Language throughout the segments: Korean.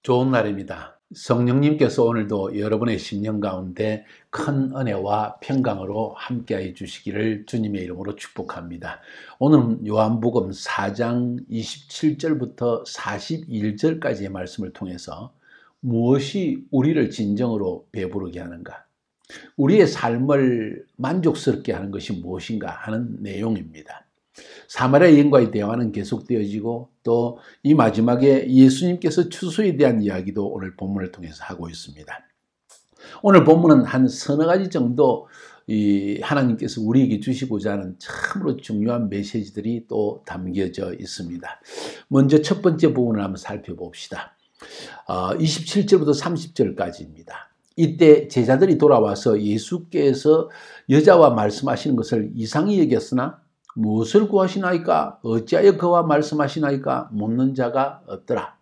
좋은 날입니다. 성령님께서 오늘도 여러분의 심령 가운데 큰 은혜와 평강으로 함께해 주시기를 주님의 이름으로 축복합니다. 오늘은 요한복음 4장 27절부터 41절까지의 말씀을 통해서 무엇이 우리를 진정으로 배부르게 하는가? 우리의 삶을 만족스럽게 하는 것이 무엇인가 하는 내용입니다. 사마리아 여인과의 대화는 계속되어지고 또 이 마지막에 예수님께서 추수에 대한 이야기도 오늘 본문을 통해서 하고 있습니다. 오늘 본문은 한 서너 가지 정도 하나님께서 우리에게 주시고자 하는 참으로 중요한 메시지들이 또 담겨져 있습니다. 먼저 첫 번째 부분을 한번 살펴봅시다. 27절부터 30절까지입니다. 이때 제자들이 돌아와서 예수께서 여자와 말씀하시는 것을 이상히 여겼으나 무엇을 구하시나이까? 어찌하여 그와 말씀하시나이까? 묻는 자가 없더라.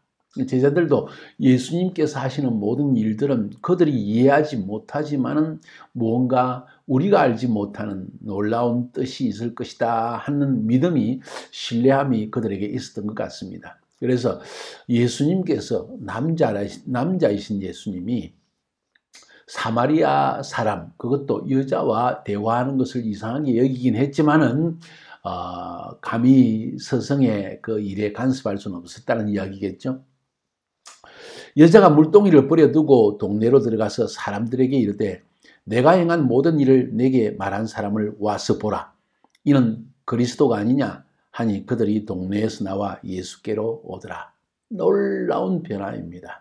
제자들도 예수님께서 하시는 모든 일들은 그들이 이해하지 못하지만은 무언가 우리가 알지 못하는 놀라운 뜻이 있을 것이다 하는 믿음이, 신뢰함이 그들에게 있었던 것 같습니다. 그래서 예수님께서 남자이신 예수님이 사마리아 사람, 그것도 여자와 대화하는 것을 이상하게 여기긴 했지만은 감히 서성의 그 일에 간섭할 수는 없었다는 이야기겠죠. 여자가 물동이를 버려두고 동네로 들어가서 사람들에게 이르되 내가 행한 모든 일을 내게 말한 사람을 와서 보라. 이는 그리스도가 아니냐 하니 그들이 동네에서 나와 예수께로 오더라. 놀라운 변화입니다.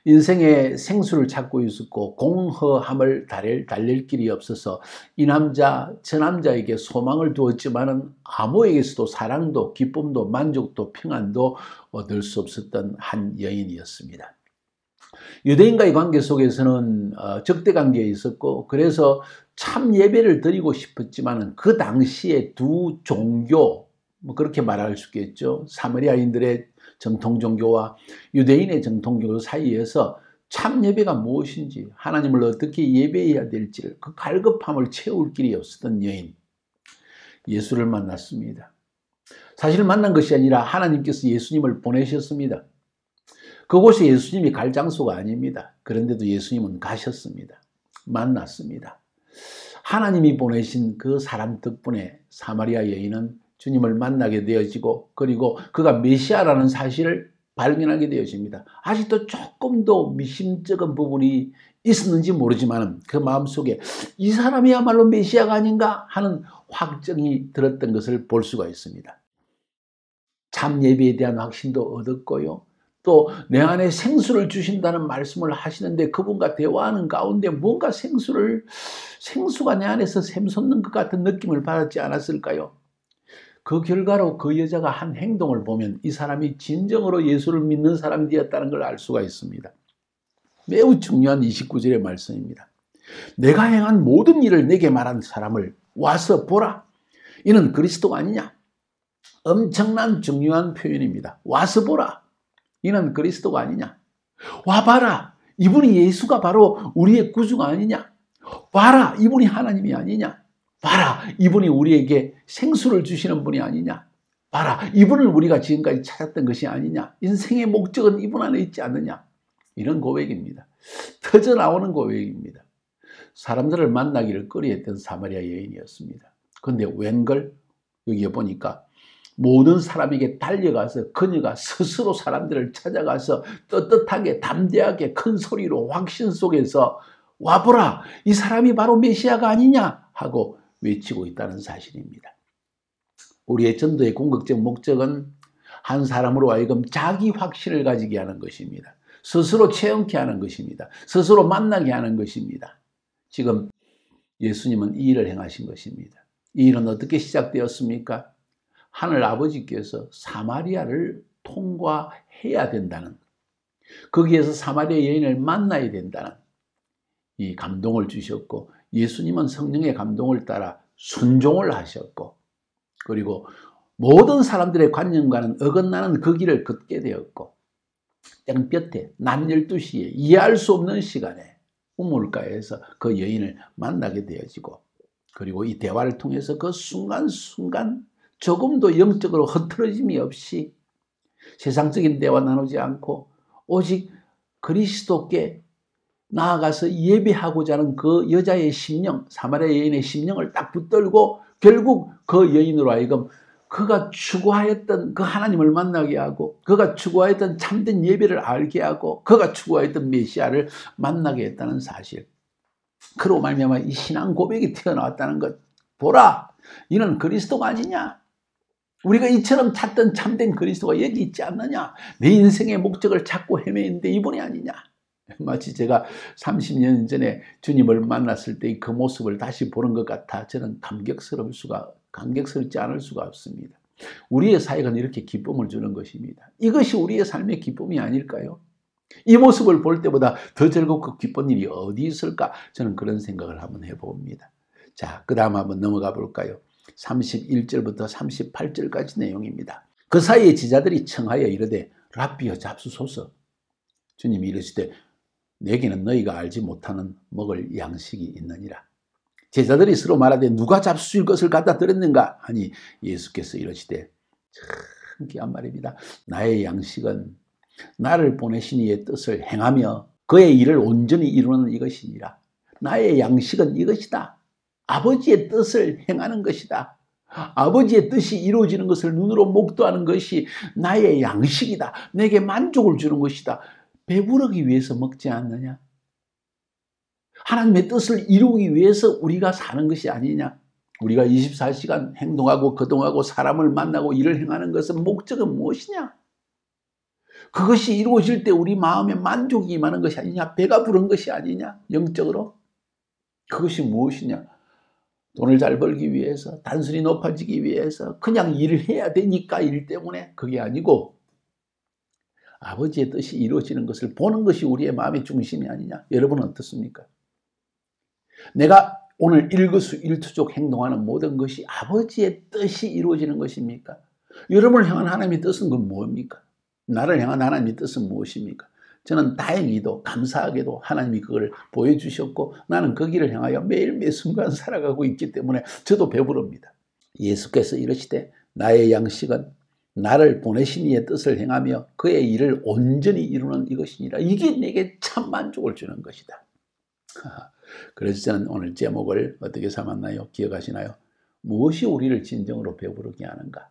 인생의 생수를 찾고 있었고 공허함을 달랠 길이 없어서 이 남자 저 남자에게 소망을 두었지만은 아무에게서도 사랑도 기쁨도 만족도 평안도 얻을 수 없었던 한 여인이었습니다. 유대인과의 관계 속에서는 적대 관계에 있었고 그래서 참 예배를 드리고 싶었지만은 그 당시에 두 종교, 그렇게 말할 수 있겠죠. 사마리아인들의 정통 종교와 유대인의 정통 종교 사이에서 참 예배가 무엇인지, 하나님을 어떻게 예배해야 될지를, 그 갈급함을 채울 길이 없었던 여인, 예수를 만났습니다. 사실 만난 것이 아니라 하나님께서 예수님을 보내셨습니다. 그곳에 예수님이 갈 장소가 아닙니다. 그런데도 예수님은 가셨습니다. 만났습니다. 하나님이 보내신 그 사람 덕분에 사마리아 여인은 주님을 만나게 되어지고 그리고 그가 메시아라는 사실을 발견하게 되어집니다. 아직도 조금 더 미심쩍은 부분이 있었는지 모르지만 그 마음속에 이 사람이야말로 메시아가 아닌가 하는 확정이 들었던 것을 볼 수가 있습니다. 참 예배에 대한 확신도 얻었고요. 또 내 안에 생수를 주신다는 말씀을 하시는데 그분과 대화하는 가운데 뭔가 생수가 내 안에서 샘솟는 것 같은 느낌을 받았지 않았을까요? 그 결과로 그 여자가 한 행동을 보면 이 사람이 진정으로 예수를 믿는 사람이 되었다는 걸 알 수가 있습니다. 매우 중요한 29절의 말씀입니다. 내가 행한 모든 일을 내게 말한 사람을 와서 보라. 이는 그리스도가 아니냐. 엄청난 중요한 표현입니다. 와서 보라. 이는 그리스도가 아니냐. 와봐라. 이분이 예수가 바로 우리의 구주가 아니냐. 봐라. 이분이 하나님이 아니냐. 봐라, 이분이 우리에게 생수를 주시는 분이 아니냐. 봐라, 이분을 우리가 지금까지 찾았던 것이 아니냐. 인생의 목적은 이분 안에 있지 않느냐. 이런 고백입니다. 터져 나오는 고백입니다. 사람들을 만나기를 꺼려했던 사마리아 여인이었습니다. 그런데 웬걸 여기에 보니까 모든 사람에게 달려가서 그녀가 스스로 사람들을 찾아가서 떳떳하게 담대하게 큰 소리로 확신 속에서 와보라, 이 사람이 바로 메시아가 아니냐 하고 외치고 있다는 사실입니다. 우리의 전도의 궁극적 목적은 한 사람으로 하여금 자기 확신을 가지게 하는 것입니다. 스스로 체험케 하는 것입니다. 스스로 만나게 하는 것입니다. 지금 예수님은 이 일을 행하신 것입니다. 이 일은 어떻게 시작되었습니까? 하늘 아버지께서 사마리아를 통과해야 된다는, 거기에서 사마리아 여인을 만나야 된다는 이 감동을 주셨고, 예수님은 성령의 감동을 따라 순종을 하셨고 그리고 모든 사람들의 관념과는 어긋나는 그 길을 걷게 되었고 땡볕에 낮 12시에 이해할 수 없는 시간에 우물가에서 그 여인을 만나게 되어지고 그리고 이 대화를 통해서 그 순간순간 조금도 영적으로 흐트러짐이 없이 세상적인 대화 나누지 않고 오직 그리스도께 나아가서 예배하고자 하는 그 여자의 심령, 사마리아 여인의 심령을 딱 붙들고 결국 그 여인으로 하여금 그가 추구하였던 그 하나님을 만나게 하고 그가 추구하였던 참된 예배를 알게 하고 그가 추구하였던 메시아를 만나게 했다는 사실. 그로 말미암아 이 신앙 고백이 튀어나왔다는 것. 보라, 이는 그리스도가 아니냐? 우리가 이처럼 찾던 참된 그리스도가 여기 있지 않느냐? 내 인생의 목적을 찾고 헤매는데 이분이 아니냐? 마치 제가 30년 전에 주님을 만났을 때 그 모습을 다시 보는 것 같아 저는 감격스럽지 않을 수가 없습니다. 우리의 사역은 이렇게 기쁨을 주는 것입니다. 이것이 우리의 삶의 기쁨이 아닐까요? 이 모습을 볼 때보다 더 즐겁고 기쁜 일이 어디 있을까? 저는 그런 생각을 한번 해봅니다. 자, 그 다음 한번 넘어가 볼까요? 31절부터 38절까지 내용입니다. 그 사이에 제자들이 청하여 이르되 랍비여 잡수소서. 주님이 이르시되 내게는 너희가 알지 못하는 먹을 양식이 있느니라. 제자들이 서로 말하되 누가 잡수실 것을 갖다 드렸는가 하니 예수께서 이르시되 참 귀한 말입니다. 나의 양식은 나를 보내신 이의 뜻을 행하며 그의 일을 온전히 이루는 이것이니라. 나의 양식은 이것이다. 아버지의 뜻을 행하는 것이다. 아버지의 뜻이 이루어지는 것을 눈으로 목도하는 것이 나의 양식이다. 내게 만족을 주는 것이다. 배부르기 위해서 먹지 않느냐? 하나님의 뜻을 이루기 위해서 우리가 사는 것이 아니냐? 우리가 24시간 행동하고 거동하고 사람을 만나고 일을 행하는 것은 목적은 무엇이냐? 그것이 이루어질 때 우리 마음에 만족이 임하는 것이 아니냐? 배가 부른 것이 아니냐? 영적으로? 그것이 무엇이냐? 돈을 잘 벌기 위해서, 단순히 높아지기 위해서, 그냥 일을 해야 되니까 일 때문에 그게 아니고 아버지의 뜻이 이루어지는 것을 보는 것이 우리의 마음의 중심이 아니냐? 여러분은 어떻습니까? 내가 오늘 일거수일투족 행동하는 모든 것이 아버지의 뜻이 이루어지는 것입니까? 여러분을 향한 하나님의 뜻은 그건 뭡니까? 나를 향한 하나님의 뜻은 무엇입니까? 저는 다행히도 감사하게도 하나님이 그걸 보여주셨고 나는 그 길을 향하여 매일 매 순간 살아가고 있기 때문에 저도 배부릅니다. 예수께서 이르시되 나의 양식은 나를 보내신 이의 뜻을 행하며 그의 일을 온전히 이루는 이것이니라. 이게 내게 참 만족을 주는 것이다. 그래서 저는 오늘 제목을 어떻게 삼았나요? 기억하시나요? 무엇이 우리를 진정으로 배부르게 하는가?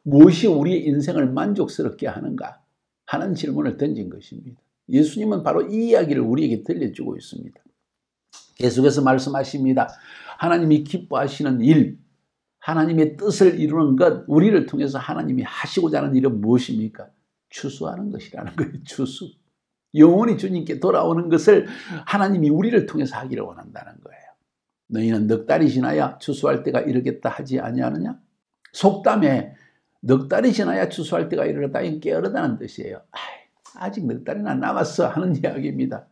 무엇이 우리의 인생을 만족스럽게 하는가? 하는 질문을 던진 것입니다. 예수님은 바로 이 이야기를 우리에게 들려주고 있습니다. 계속해서 말씀하십니다. 하나님이 기뻐하시는 일, 하나님의 뜻을 이루는 것, 우리를 통해서 하나님이 하시고자 하는 일은 무엇입니까? 추수하는 것이라는 거예요. 추수. 영원히 주님께 돌아오는 것을 하나님이 우리를 통해서 하기를 원한다는 거예요. 너희는 넉 달이 지나야 추수할 때가 이르겠다 하지 아니하느냐? 속담에 넉 달이 지나야 추수할 때가 이르렀다. 이건 게으르다는 뜻이에요. 아직 넉 달이나 남았어 하는 이야기입니다.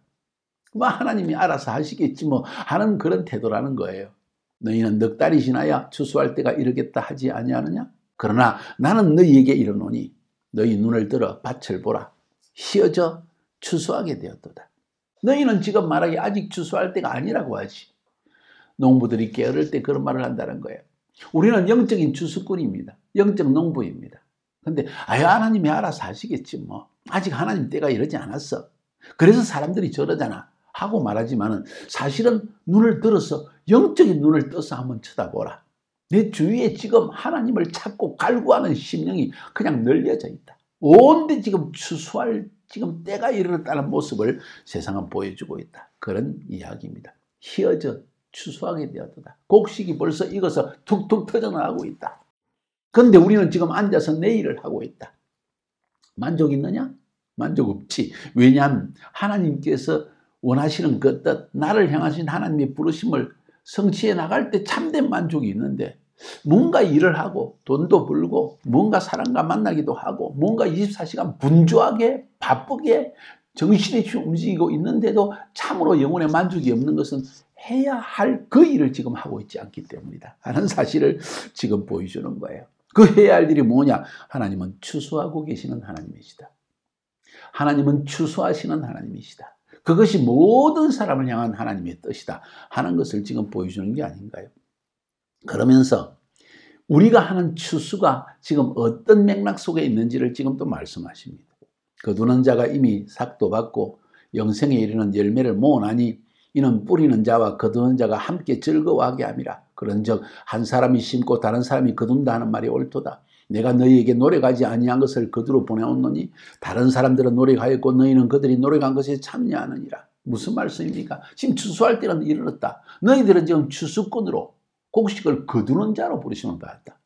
뭐 하나님이 알아서 하시겠지 뭐 하는 그런 태도라는 거예요. 너희는 넉 달이 지나야 추수할 때가 이르겠다 하지 아니하느냐? 그러나 나는 너희에게 이르노니 너희 눈을 들어 밭을 보라. 휘어져 추수하게 되었도다. 너희는 지금 말하기 아직 추수할 때가 아니라고 하지. 농부들이 게으를 때 그런 말을 한다는 거예요. 우리는 영적인 추수꾼입니다. 영적 농부입니다. 근데 하나님이 알아서 하시겠지 뭐. 아직 하나님 때가 이르지 않았어. 그래서 사람들이 저러잖아 하고 말하지만은 사실은 눈을 들어서 영적인 눈을 떠서 한번 쳐다보라. 내 주위에 지금 하나님을 찾고 갈구하는 심령이 그냥 널려져 있다. 온데 지금 추수할 지금 때가 이르렀다는 모습을 세상은 보여주고 있다. 그런 이야기입니다. 휘어져 추수하게 되었다. 곡식이 벌써 익어서 툭툭 터져나가고 있다. 그런데 우리는 지금 앉아서 내 일을 하고 있다. 만족 있느냐? 만족 없지. 왜냐하면 하나님께서 원하시는 그 뜻, 나를 향하신 하나님의 부르심을 성취해 나갈 때 참된 만족이 있는데 뭔가 일을 하고 돈도 벌고 뭔가 사람과 만나기도 하고 뭔가 24시간 분주하게 바쁘게 정신이 움직이고 있는데도 참으로 영혼의 만족이 없는 것은 해야 할 그 일을 지금 하고 있지 않기 때문이다 하는 사실을 지금 보여주는 거예요. 그 해야 할 일이 뭐냐? 하나님은 추수하고 계시는 하나님이시다. 하나님은 추수하시는 하나님이시다. 그것이 모든 사람을 향한 하나님의 뜻이다 하는 것을 지금 보여주는 게 아닌가요? 그러면서 우리가 하는 추수가 지금 어떤 맥락 속에 있는지를 지금 또 말씀하십니다. 거두는 자가 이미 삭도 받고 영생에 이르는 열매를 모으나니 이는 뿌리는 자와 거두는 자가 함께 즐거워하게 함이라. 그런즉 한 사람이 심고 다른 사람이 거둔다 하는 말이 옳도다. 내가 너희에게 노력하지 아니한 것을 거두러 보내었노니 다른 사람들은 노력하였고 너희는 그들이 노력한 것에 참여하느니라. 무슨 말씀입니까? 지금 추수할 때는 이르렀다. 너희들은 지금 추수꾼으로 곡식을 거두는 자로 부르심을 받았다.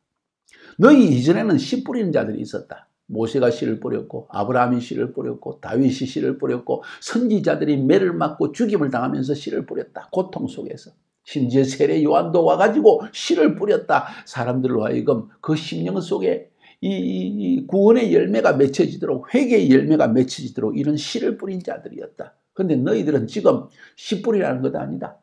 너희 이전에는 씨 뿌리는 자들이 있었다. 모세가 씨를 뿌렸고 아브라함이 씨를 뿌렸고 다윗이 씨를 뿌렸고 선지자들이 매를 맞고 죽임을 당하면서 씨를 뿌렸다. 고통 속에서. 심지어 세례 요한도 와가지고 씨를 뿌렸다. 사람들로 하여금 그 심령 속에 이 구원의 열매가 맺혀지도록, 회개의 열매가 맺혀지도록 이런 씨를 뿌린 자들이었다. 그런데 너희들은 지금 씨 뿌리라는 것도 아니다.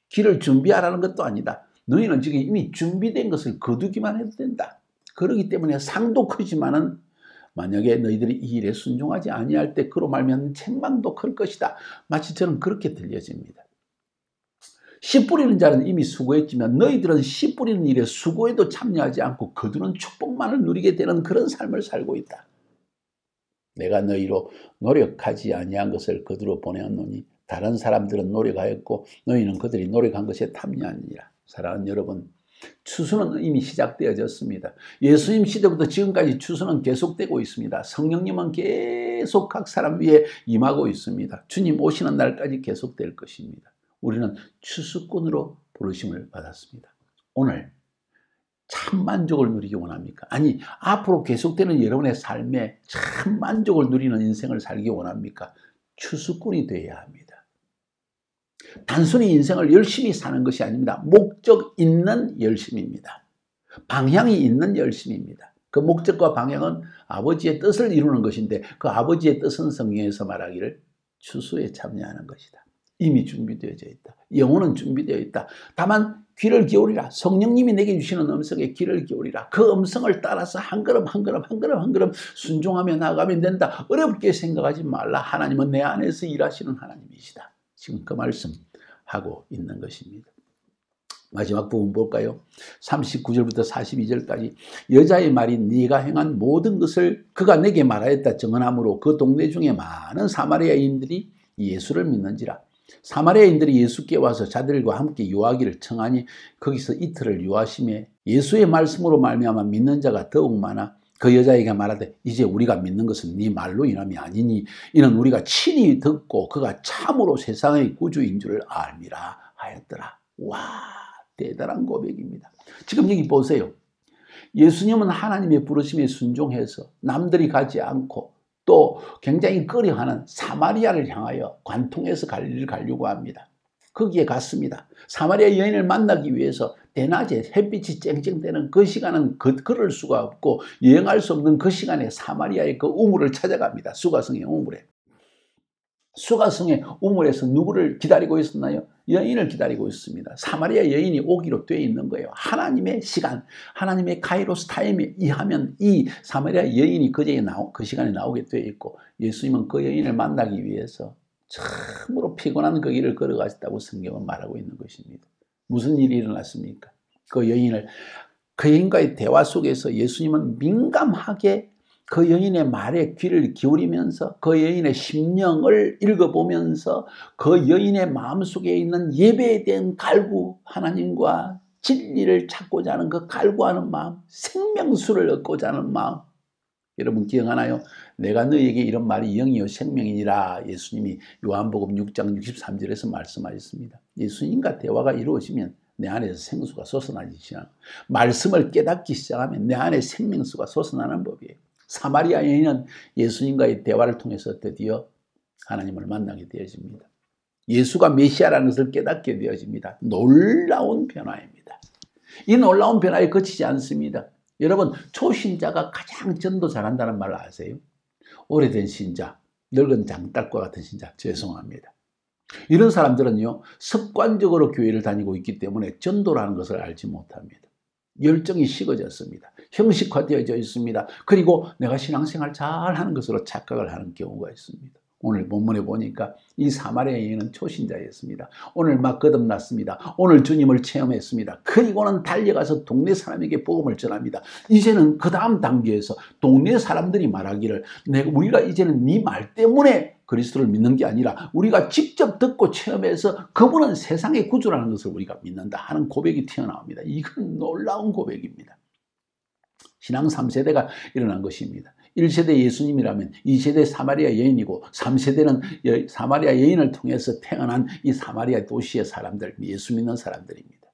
길을 준비하라는 것도 아니다. 너희는 지금 이미 준비된 것을 거두기만 해도 된다. 그렇기 때문에 상도 크지만은 만약에 너희들이 이 일에 순종하지 아니할 때 그로 말미암은 책망도 클 것이다. 마치 저는 그렇게 들려집니다. 씨 뿌리는 자는 이미 수고했지만 너희들은 씨 뿌리는 일에 수고에도 참여하지 않고 거두는 축복만을 누리게 되는 그런 삶을 살고 있다. 내가 너희로 노력하지 아니한 것을 거두러 보내었노니 다른 사람들은 노력하였고 너희는 그들이 노력한 것에 탐내하느니라. 사랑하는 여러분, 추수는 이미 시작되어졌습니다. 예수님 시대부터 지금까지 추수는 계속되고 있습니다. 성령님은 계속 각 사람 위에 임하고 있습니다. 주님 오시는 날까지 계속될 것입니다. 우리는 추수꾼으로 부르심을 받았습니다. 오늘 참 만족을 누리기 원합니까? 아니, 앞으로 계속되는 여러분의 삶에 참 만족을 누리는 인생을 살기 원합니까? 추수꾼이 되어야 합니다. 단순히 인생을 열심히 사는 것이 아닙니다. 목적 있는 열심입니다. 방향이 있는 열심입니다. 그 목적과 방향은 아버지의 뜻을 이루는 것인데 그 아버지의 뜻은 성경에서 말하기를 추수에 참여하는 것이다. 이미 준비되어져 있다. 영혼은 준비되어 있다. 다만 귀를 기울이라. 성령님이 내게 주시는 음성에 귀를 기울이라. 그 음성을 따라서 한 걸음 한 걸음 한 걸음 한 걸음 순종하며 나아가면 된다. 어렵게 생각하지 말라. 하나님은 내 안에서 일하시는 하나님이시다. 지금 그 말씀하고 있는 것입니다. 마지막 부분 볼까요? 39절부터 42절까지 여자의 말이 네가 행한 모든 것을 그가 내게 말하였다 증언하므로 그 동네 중에 많은 사마리아인들이 예수를 믿는지라. 사마리아인들이 예수께 와서 자들과 함께 유하기를 청하니 거기서 이틀을 유하심에 예수의 말씀으로 말미암아 믿는 자가 더욱 많아 그 여자에게 말하되 이제 우리가 믿는 것은 네 말로 인함이 아니니 이는 우리가 친히 듣고 그가 참으로 세상의 구주인 줄을 알미라 하였더라. 와, 대단한 고백입니다. 지금 여기 보세요. 예수님은 하나님의 부르심에 순종해서 남들이 가지 않고 또 굉장히 꺼려하는 사마리아를 향하여 관통해서 갈릴리를 가려고 합니다. 거기에 갔습니다. 사마리아 여인을 만나기 위해서 대낮에 햇빛이 쨍쨍대는 그 시간은 걸을 수가 없고 여행할 수 없는 그 시간에 사마리아의 그 우물을 찾아갑니다. 수가성의 우물에. 수가성의 우물에서 누구를 기다리고 있었나요? 여인을 기다리고 있습니다. 사마리아 여인이 오기로 되어 있는 거예요. 하나님의 시간, 하나님의 카이로스 타임에 의하면 이 사마리아 여인이 그 시간에 나오게 되어 있고 예수님은 그 여인을 만나기 위해서 참으로 피곤한 그 길을 걸어가셨다고 성경은 말하고 있는 것입니다. 무슨 일이 일어났습니까? 그 여인과의 대화 속에서 예수님은 민감하게 그 여인의 말에 귀를 기울이면서 그 여인의 심령을 읽어보면서 그 여인의 마음속에 있는 예배에 대한 갈구, 하나님과 진리를 찾고자 하는 그 갈구하는 마음, 생명수를 얻고자 하는 마음. 여러분 기억하나요? 내가 너희에게 이런 말이 영이요 생명이니라 예수님이 요한복음 6장 63절에서 말씀하셨습니다. 예수님과 대화가 이루어지면 내 안에서 생수가 솟아나기 시작. 말씀을 깨닫기 시작하면 내 안에 생명수가 솟아나는 법이에요. 사마리아 여인은 예수님과의 대화를 통해서 드디어 하나님을 만나게 되어집니다. 예수가 메시아라는 것을 깨닫게 되어집니다. 놀라운 변화입니다. 이 놀라운 변화에 그치지 않습니다. 여러분, 초신자가 가장 전도 잘한다는 말 아세요? 오래된 신자, 늙은 장딸과 같은 신자, 죄송합니다. 이런 사람들은요, 습관적으로 교회를 다니고 있기 때문에 전도라는 것을 알지 못합니다. 열정이 식어졌습니다. 형식화되어져 있습니다. 그리고 내가 신앙생활 잘하는 것으로 착각을 하는 경우가 있습니다. 오늘 본문에 보니까 이 사마리아 여인은 초신자였습니다. 오늘 막 거듭났습니다. 오늘 주님을 체험했습니다. 그리고는 달려가서 동네 사람에게 복음을 전합니다. 이제는 그 다음 단계에서 동네 사람들이 말하기를 우리가 이제는 네 말 때문에 그리스도를 믿는 게 아니라 우리가 직접 듣고 체험해서 그분은 세상의 구주라는 것을 우리가 믿는다 하는 고백이 튀어나옵니다. 이건 놀라운 고백입니다. 신앙 3세대가 일어난 것입니다. 1세대 예수님이라면 2세대 사마리아 여인이고 3세대는 사마리아 여인을 통해서 태어난 이 사마리아 도시의 사람들, 예수 믿는 사람들입니다.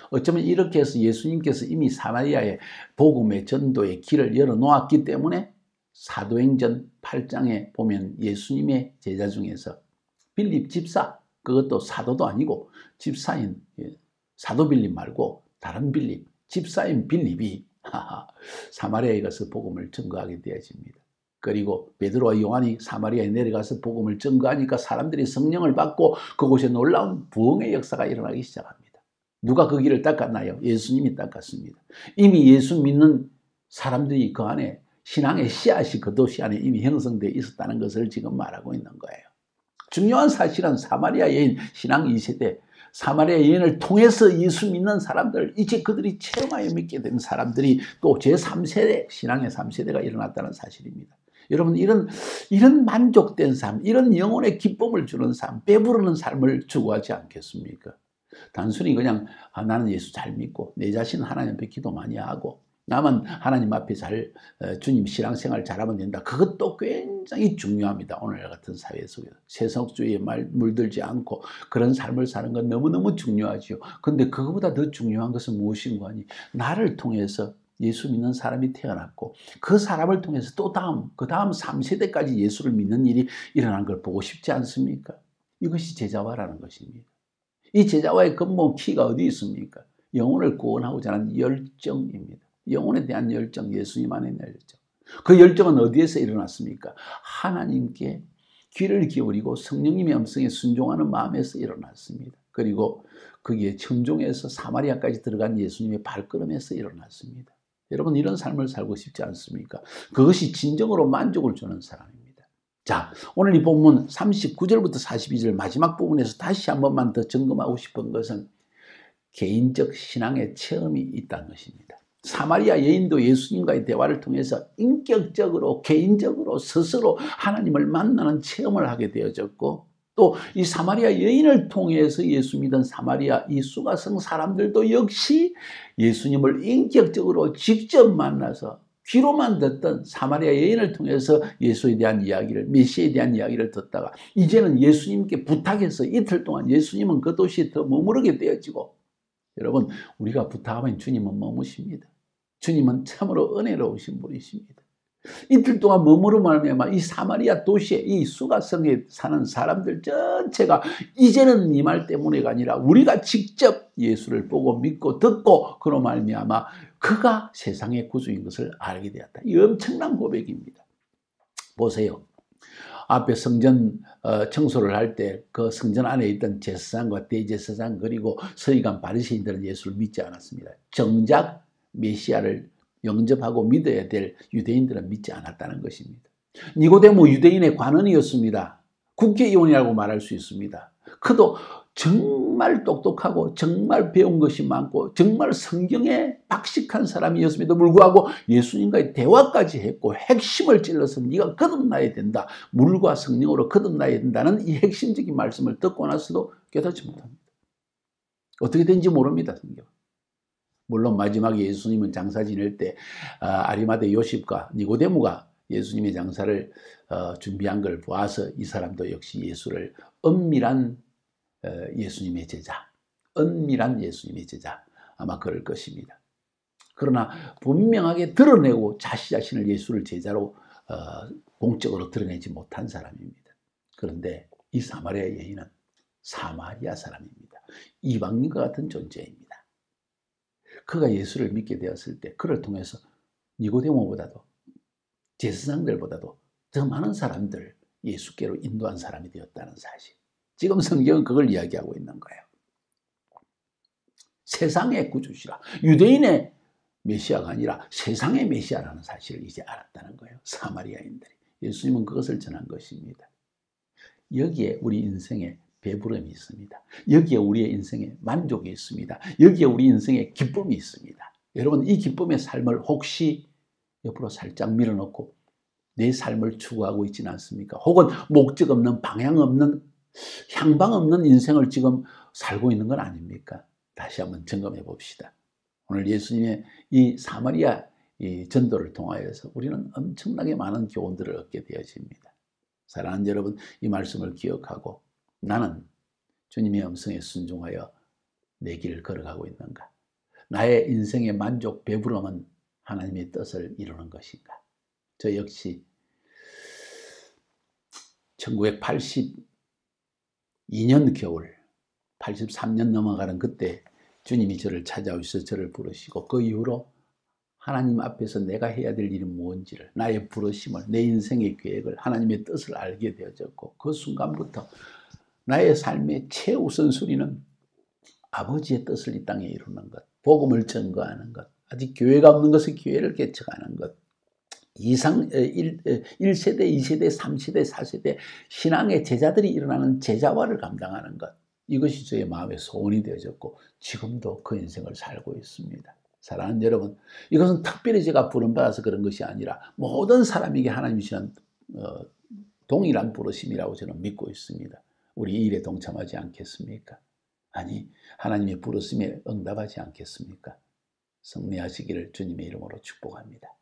어쩌면 이렇게 해서 예수님께서 이미 사마리아의 복음의 전도의 길을 열어놓았기 때문에 사도행전 8장에 보면 예수님의 제자 중에서 빌립 집사, 그것도 사도도 아니고 집사인 사도 빌립 말고 다른 빌립, 집사인 빌립이 사마리아에 가서 복음을 증거하게 되어집니다. 그리고 베드로와 요한이 사마리아에 내려가서 복음을 증거하니까 사람들이 성령을 받고 그곳에 놀라운 부흥의 역사가 일어나기 시작합니다. 누가 그 길을 닦았나요? 예수님이 닦았습니다. 이미 예수 믿는 사람들이 그 안에 신앙의 씨앗이 그 도시 안에 이미 형성되어 있었다는 것을 지금 말하고 있는 거예요. 중요한 사실은 사마리아 여인 신앙 2세대, 사마리아 여인을 통해서 예수 믿는 사람들, 이제 그들이 체험하여 믿게 된 사람들이 또 제3세대, 신앙의 3세대가 일어났다는 사실입니다. 여러분, 이런 만족된 삶, 이런 영혼의 기쁨을 주는 삶, 배부르는 삶을 추구하지 않겠습니까? 단순히 그냥 나는 예수 잘 믿고 내 자신은 하나님 앞에 기도 많이 하고 나만 하나님 앞에 잘 주님 신앙생활 잘하면 된다. 그것도 굉장히 중요합니다. 오늘 같은 사회 속에서 세속주의에 물들지 않고 그런 삶을 사는 건 너무너무 중요하지요. 근데 그것보다 더 중요한 것은 무엇인가 하니 나를 통해서 예수 믿는 사람이 태어났고 그 사람을 통해서 또 그 다음 3세대까지 예수를 믿는 일이 일어난 걸 보고 싶지 않습니까? 이것이 제자화라는 것입니다. 이 제자화의 근본 키가 어디 있습니까? 영혼을 구원하고자 하는 열정입니다. 영혼에 대한 열정, 예수님 안에 있는 열정. 그 열정은 어디에서 일어났습니까? 하나님께 귀를 기울이고 성령님의 음성에 순종하는 마음에서 일어났습니다. 그리고 거기에 청종해서 사마리아까지 들어간 예수님의 발걸음에서 일어났습니다. 여러분, 이런 삶을 살고 싶지 않습니까? 그것이 진정으로 만족을 주는 사람입니다. 자, 오늘 이 본문 39절부터 42절 마지막 부분에서 다시 한 번만 더 점검하고 싶은 것은 개인적 신앙의 체험이 있다는 것입니다. 사마리아 여인도 예수님과의 대화를 통해서 인격적으로, 개인적으로 스스로 하나님을 만나는 체험을 하게 되어졌고 또 이 사마리아 여인을 통해서 예수 믿은 사마리아 이 수가성 사람들도 역시 예수님을 인격적으로 직접 만나서 귀로만 듣던 사마리아 여인을 통해서 예수에 대한 이야기를, 메시아에 대한 이야기를 듣다가 이제는 예수님께 부탁해서 이틀 동안 예수님은 그 도시에 더 머무르게 되어지고 여러분, 우리가 부탁하면 주님은 머무십니다. 주님은 참으로 은혜로우신 분이십니다. 이틀 동안 머무르며 말미암아 이 사마리아 도시에 이 수가성에 사는 사람들 전체가 이제는 이 말 때문에가 아니라 우리가 직접 예수를 보고 믿고 듣고 그로 말미암아 그가 세상의 구주인 것을 알게 되었다. 이 엄청난 고백입니다. 보세요. 앞에 성전 청소를 할 때 그 성전 안에 있던 제사장과 대제사장 그리고 서기관 바리새인들은 예수를 믿지 않았습니다. 정작 메시아를 영접하고 믿어야 될 유대인들은 믿지 않았다는 것입니다. 니고데모 유대인의 관원이었습니다. 국회의원이라고 말할 수 있습니다. 그도 정말 똑똑하고 정말 배운 것이 많고 정말 성경에 박식한 사람이었음에도 불구하고 예수님과의 대화까지 했고 핵심을 찔러서 네가 거듭나야 된다. 물과 성령으로 거듭나야 된다는 이 핵심적인 말씀을 듣고 나서도 깨닫지 못합니다. 어떻게 된지 모릅니다. 성경. 물론 마지막에 예수님은 장사 지낼 때 아리마대 요셉과 니고데모가 예수님의 장사를 준비한 걸 보아서 이 사람도 역시 예수를 은밀한 예수님의 제자, 은밀한 예수님의 제자 아마 그럴 것입니다. 그러나 분명하게 드러내고 자신을 예수를 제자로 공적으로 드러내지 못한 사람입니다. 그런데 이 사마리아 여인은 사마리아 사람입니다. 이방인과 같은 존재입니다. 그가 예수를 믿게 되었을 때 그를 통해서 니고데모보다도 제사장들보다도 더 많은 사람들을 예수께로 인도한 사람이 되었다는 사실. 지금 성경은 그걸 이야기하고 있는 거예요. 세상의 구주시라. 유대인의 메시아가 아니라 세상의 메시아라는 사실을 이제 알았다는 거예요. 사마리아인들이. 예수님은 그것을 전한 것입니다. 여기에 우리 인생에 배부름이 있습니다. 여기에 우리의 인생에 만족이 있습니다. 여기에 우리 인생에 기쁨이 있습니다. 여러분, 이 기쁨의 삶을 혹시 옆으로 살짝 밀어넣고 내 삶을 추구하고 있지는 않습니까? 혹은 목적 없는, 방향 없는, 향방 없는 인생을 지금 살고 있는 건 아닙니까? 다시 한번 점검해 봅시다. 오늘 예수님의 이 사마리아 이 전도를 통하여서 우리는 엄청나게 많은 교훈들을 얻게 되어집니다. 사랑하는 여러분, 이 말씀을 기억하고 나는 주님의 음성에 순종하여 내 길을 걸어가고 있는가? 나의 인생의 만족, 배부름은 하나님의 뜻을 이루는 것인가? 저 역시 1982년 겨울, 83년 넘어가는 그때 주님이 저를 찾아오셔서 저를 부르시고 그 이후로 하나님 앞에서 내가 해야 될 일이 무엇인지를, 나의 부르심을, 내 인생의 계획을, 하나님의 뜻을 알게 되어졌고 그 순간부터 나의 삶의 최우선순위는 아버지의 뜻을 이 땅에 이루는 것, 복음을 전거하는 것, 아직 교회가 없는 것을 교회를 개척하는 것, 1세대, 2세대, 3세대, 4세대 신앙의 제자들이 일어나는 제자화를 감당하는 것, 이것이 저의 마음의 소원이 되어졌고 지금도 그 인생을 살고 있습니다. 사랑하는 여러분, 이것은 특별히 제가 부름받아서 그런 것이 아니라 모든 사람에게 하나님이 주신 동일한 부르심이라고 저는 믿고 있습니다. 우리 이 일에 동참하지 않겠습니까? 아니, 하나님의 부르심에 응답하지 않겠습니까? 승리하시기를 주님의 이름으로 축복합니다.